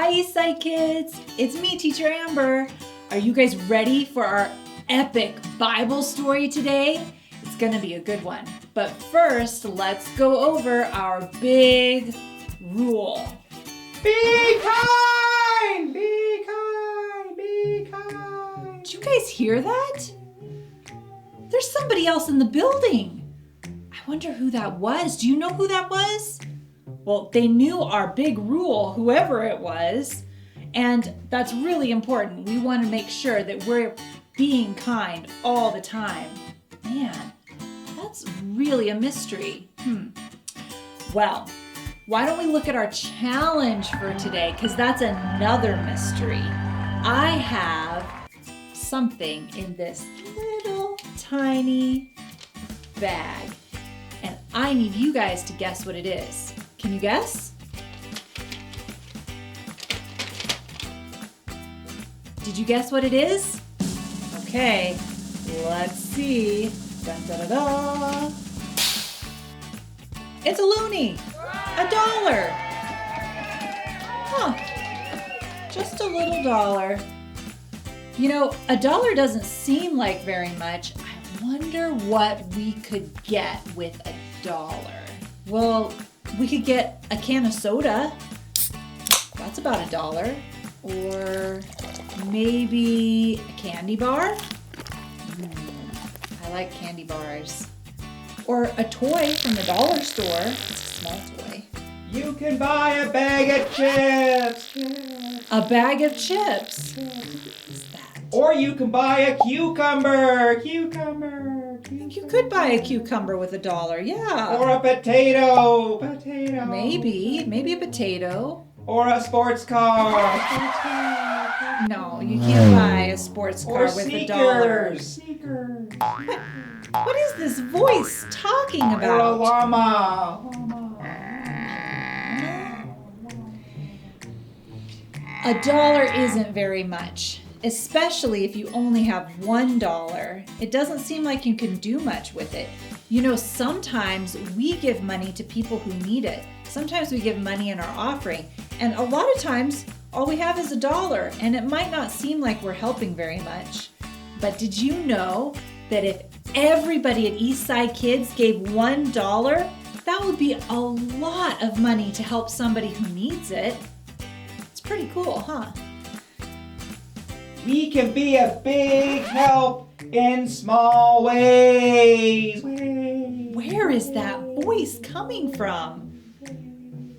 Hi Eastside kids, it's me, Teacher Amber. Are you guys ready for our epic Bible story today? It's gonna be a good one. But first, let's go over our big rule. Be kind! Be kind! Be kind! Did you guys hear that? There's somebody else in the building. I wonder who that was. Do you know who that was? Well, they knew our big rule, whoever it was, and that's really important. We want to make sure that we're being kind all the time. Man, that's really a mystery. Well, why don't we look at our challenge for today, because that's another mystery. I have something in this little tiny bag, and I need you guys to guess what it is. Can you guess? Did you guess what it is? Okay, let's see. Dun, da, da, da. It's a loonie, $1. Just a little dollar. You know, $1 doesn't seem like very much. I wonder what we could get with $1. Well, we could get a can of soda. That's about $1. Or maybe a candy bar. I like candy bars. Or a toy from the dollar store. It's a small toy. You can buy a bag of chips! A bag of chips. What is that? Or you can buy a cucumber! Cucumber! You could buy a cucumber with $1, yeah. Or a potato! Potato! Maybe a potato. Or a sports car! No, you can't buy a sports car with $1. Sneakers! What is this voice talking Or a about? llama! $1 isn't very much, especially if you only have $1. It doesn't seem like you can do much with it. You know, sometimes we give money to people who need it. Sometimes we give money in our offering, and a lot of times all we have is $1, and it might not seem like we're helping very much. But did you know that if everybody at Eastside Kids gave $1, that would be a lot of money to help somebody who needs it? It's pretty cool, huh? We can be a big help in small ways. Where is that voice coming from?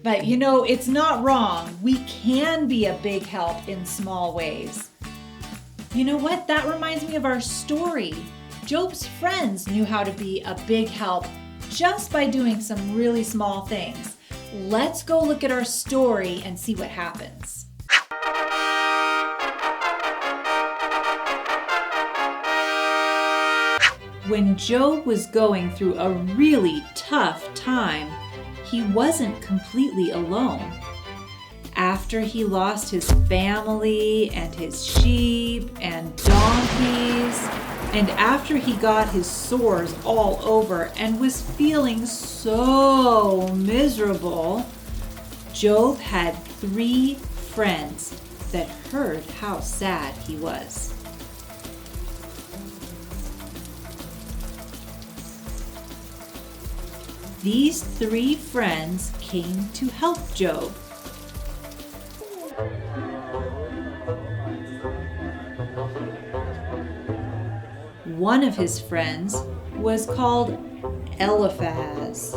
But you know, it's not wrong. We can be a big help in small ways. You know what? That reminds me of our story. Job's friends knew how to be a big help just by doing some really small things. Let's go look at our story and see what happens. When Job was going through a really tough time, he wasn't completely alone. After he lost his family and his sheep and donkeys, and after he got his sores all over and was feeling so miserable, Job had 3 friends that heard how sad he was. These 3 friends came to help Job. One of his friends was called Eliphaz.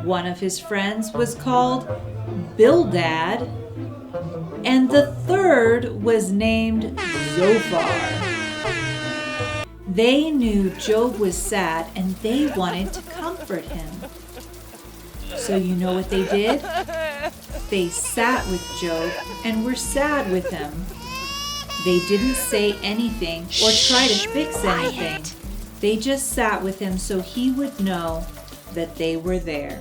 One of his friends was called Bildad. And the third was named Zophar. They knew Job was sad and they wanted to comfort him. So you know what they did? They sat with Job and were sad with him. They didn't say anything or try to fix anything. They just sat with him so he would know that they were there.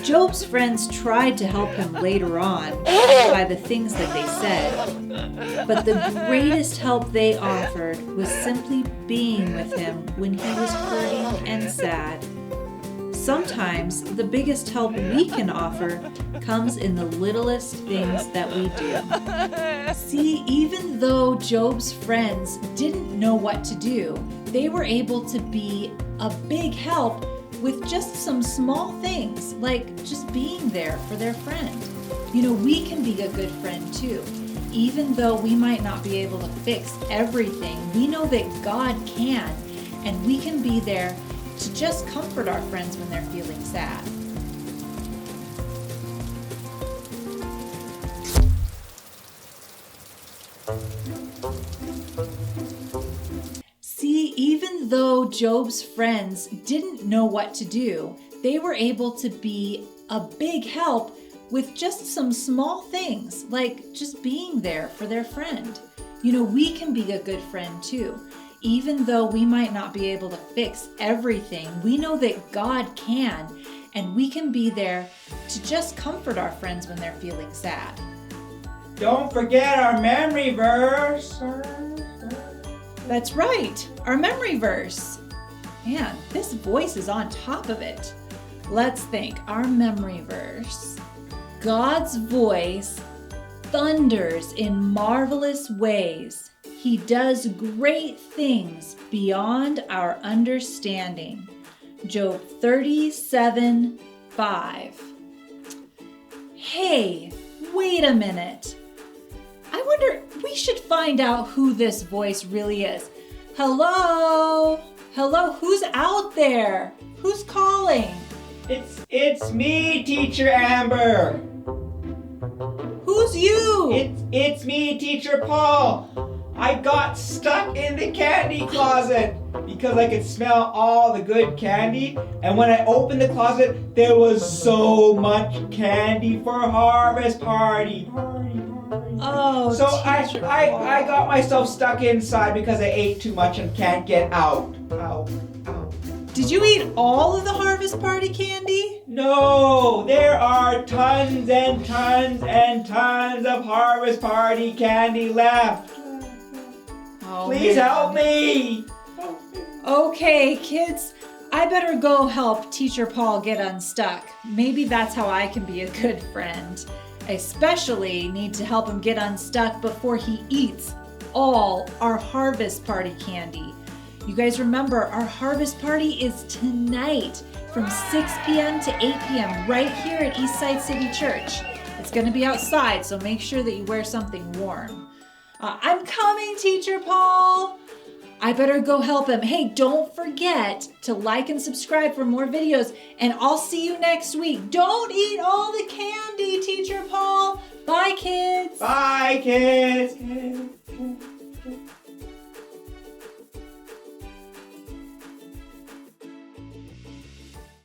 Job Job's friends tried to help him later on by the things that they said, but the greatest help they offered was simply being with him when he was hurting and sad. Sometimes the biggest help we can offer comes in the littlest things that we do. See, even though Job's friends didn't know what to do, they were able to be a big help with just some small things, like just being there for their friend. You know, we can be a good friend too. Even though we might not be able to fix everything, we know that God can, and we can be there to just comfort our friends when they're feeling sad. See, even though Job's friends didn't know what to do, they were able to be a big help with just some small things, like just being there for their friend. You know, we can be a good friend too. Even though we might not be able to fix everything, we know that God can, and we can be there to just comfort our friends when they're feeling sad. Don't forget our memory verse. That's right, our memory verse. Man, this voice is on top of it. Let's think, our memory verse. God's voice thunders in marvelous ways. He does great things beyond our understanding. Job 37:5. Hey, wait a minute. I wonder, we should find out who this voice really is. Hello? Hello, who's out there? Who's calling? It's me, Teacher Amber. Who's you? It's me, Teacher Paul. I got stuck in the candy closet because I could smell all the good candy, and when I opened the closet, there was so much candy for harvest party. Oh, So Teacher I Paul. got myself stuck inside because I ate too much and can't get out. Ow. Did you eat all of the harvest party candy? No, there are tons and tons and tons of harvest party candy left. Oh, Please man. help me. Okay, kids, I better go help Teacher Paul get unstuck. Maybe that's how I can be a good friend. I especially need to help him get unstuck before he eats all our harvest party candy. You guys remember, our harvest party is tonight from 6 p.m. to 8 p.m. right here at Eastside City Church. It's going to be outside, so make sure that you wear something warm. I'm coming, Teacher Paul. I better go help him. Hey, don't forget to like and subscribe for more videos, and I'll see you next week. Don't eat all the candy, Teacher Paul. Bye, kids. Bye, kids.